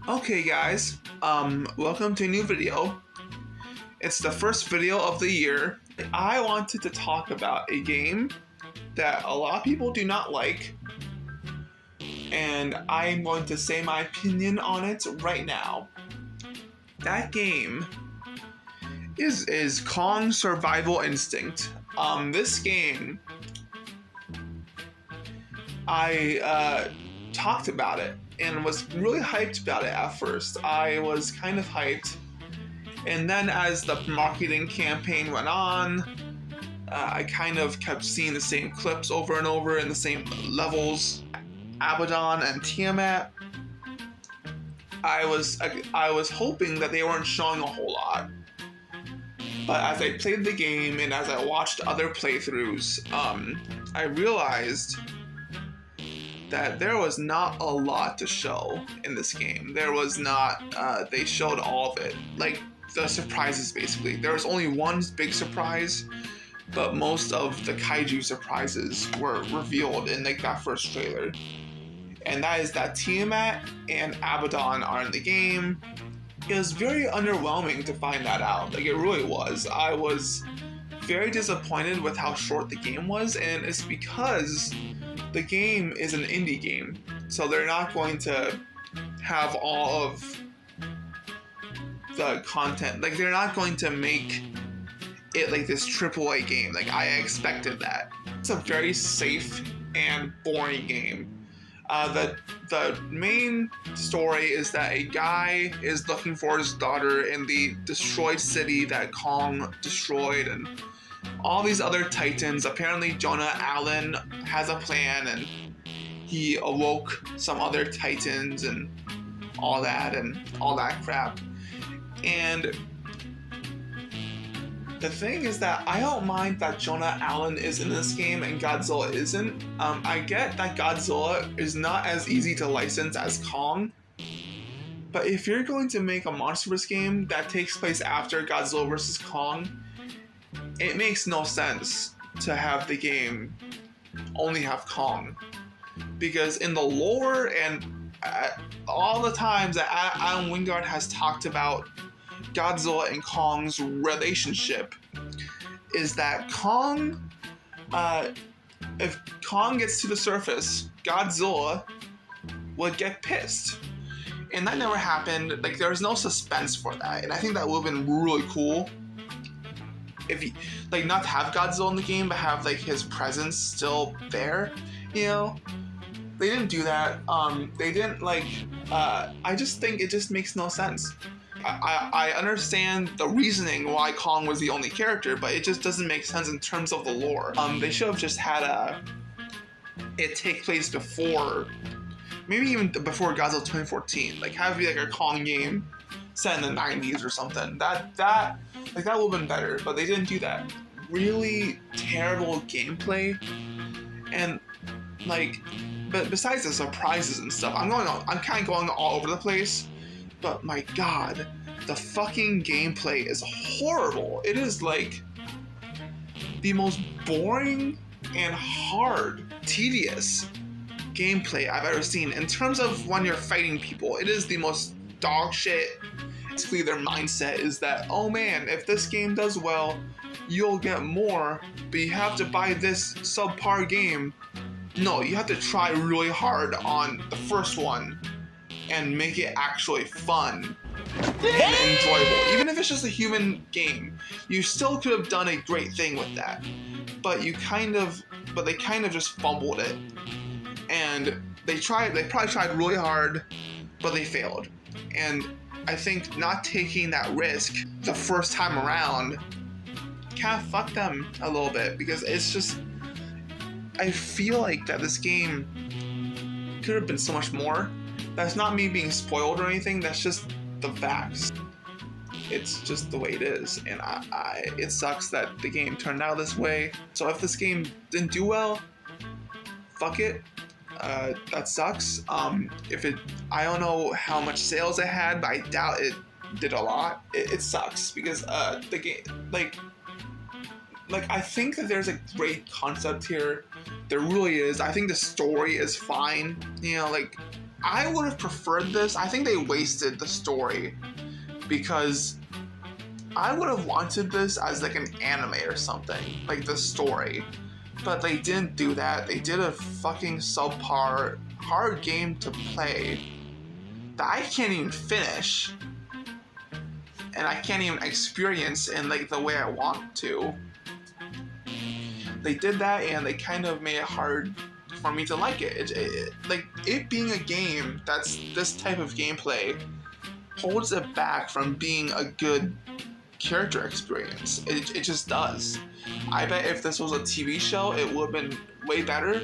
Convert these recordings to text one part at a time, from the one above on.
Okay guys, welcome to a new video. It's the first video of the year. I wanted to talk about a game that a lot of people do not like, and I'm going to say my opinion on it right now. That game is Kong Survival Instinct. This game, I talked about it and was really hyped about it at first. I was kind of hyped, and then as the marketing campaign went on, I kind of kept seeing the same clips over and over in the same levels. Abaddon and Tiamat. I was hoping that they weren't showing a whole lot, but as I played the game and as I watched other playthroughs, I realized that there was not a lot to show in this game. There was not, they showed all of it. Like, the surprises, basically. There was only one big surprise, but most of the kaiju surprises were revealed in, like, that first trailer. And that is that Tiamat and Abaddon are in the game. It was very underwhelming to find that out. Like, it really was. I was very disappointed with how short the game was, and it's because the game is an indie game, so they're not going to have all of the content. Like, they're not going to make it like this AAA game. Like, I expected that. It's a very safe and boring game. The main story is that a guy is looking for his daughter in the destroyed city that Kong destroyed, and all these other titans. Apparently Jonah Allen has a plan, and he awoke some other titans and all that crap. And the thing is that I don't mind that Jonah Allen is in this game and Godzilla isn't. I get that Godzilla is not as easy to license as Kong, but if you're going to make a MonsterVerse game that takes place after Godzilla vs. Kong, it makes no sense to have the game only have Kong. Because in the lore and all the times that Adam Wingard has talked about Godzilla and Kong's relationship, is that Kong, if Kong gets to the surface, Godzilla would get pissed. And that never happened. Like, there's no suspense for that. And I think that would have been really cool if he, like, not have Godzilla in the game, but have, like, his presence still there, you know? They didn't do that. They didn't, like, I just think it just makes no sense. I understand the reasoning why Kong was the only character, but it just doesn't make sense in terms of the lore. They should have just had it take place before, maybe even before Godzilla 2014. Like, have it be like a Kong game set in the 90s or something. That would have been better, but they didn't do that. Really terrible gameplay, and like, but besides the surprises and stuff, I'm kind of going all over the place. But my god, the fucking gameplay is horrible. It is like the most boring and hard, tedious gameplay I've ever seen. In terms of when you're fighting people, it is the most dog shit. Basically, their mindset is that, oh man, if this game does well, you'll get more, but you have to buy this subpar game. No, you have to try really hard on the first one and make it actually fun and enjoyable. Even if it's just a human game, you still could have done a great thing with that. But they kind of just fumbled it. And they probably tried really hard, but they failed. And I think not taking that risk the first time around kind of fucked them a little bit, because it's just, I feel like that this game could have been so much more. That's not me being spoiled or anything, that's just the facts. It's just the way it is, and it sucks that the game turned out this way. So if this game didn't do well, fuck it. That sucks. I don't know how much sales it had, but I doubt it did a lot. It sucks, because the game, like, I think that there's a great concept here. There really is. I think the story is fine. You know, like, I would have preferred this. I think they wasted the story because I would have wanted this as like an anime or something, like the story. But they didn't do that. They did a fucking subpar, hard game to play that I can't even finish. And I can't even experience in like the way I want to. They did that and they kind of made it hard for me to like it. Like it being a game that's this type of gameplay holds it back from being a good character experience. It just does. I bet if this was a TV show, it would have been way better.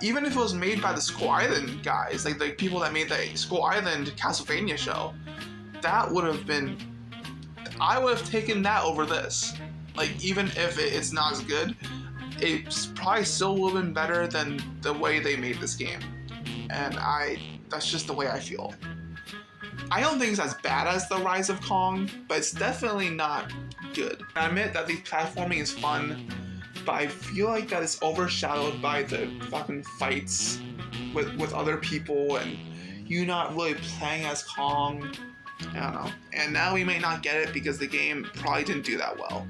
Even if it was made by the Skull Island guys, like the people that made the Skull Island Castlevania show, that would have been. I would have taken that over this. Like even if it's not as good, it probably still would have been better than the way they made this game. And that's just the way I feel. I don't think it's as bad as The Rise of Kong, but it's definitely not good. I admit that the platforming is fun, but I feel like that it's overshadowed by the fucking fights with other people and you not really playing as Kong. I don't know. And now we may not get it because the game probably didn't do that well.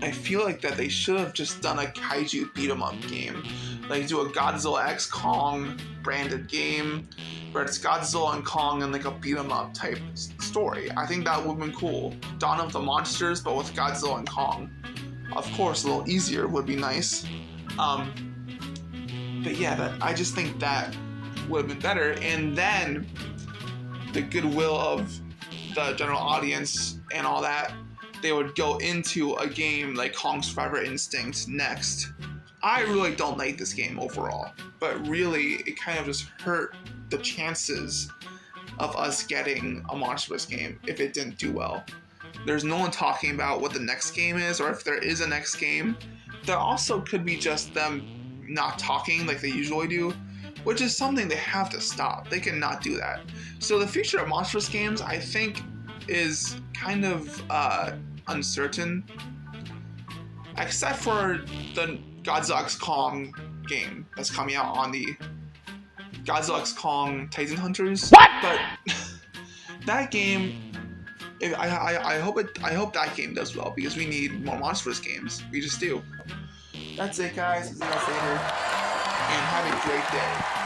I feel like that they should have just done a kaiju beat 'em up game. Like do a Godzilla x Kong branded game where it's Godzilla and Kong and like a beat 'em up type story. I think that would have been cool. Dawn of the Monsters but with Godzilla and Kong. Of course, a little easier would be nice. But yeah, I just think that would have been better. And then the goodwill of the general audience and all that, they would go into a game like Kong Survivor Instinct next. I really don't like this game overall, but really it kind of just hurt the chances of us getting a Monstrous game if it didn't do well. There's no one talking about what the next game is or if there is a next game. There also could be just them not talking like they usually do, which is something they have to stop. They cannot do that. So the future of Monstrous games, I think, is kind of uncertain, except for the Godzilla x Kong game that's coming out on the Godzilla x Kong Titan Hunters. What? But that game, I hope that game does well because we need more Monstrous games. We just do. That's it, guys. See you guys later, and have a great day.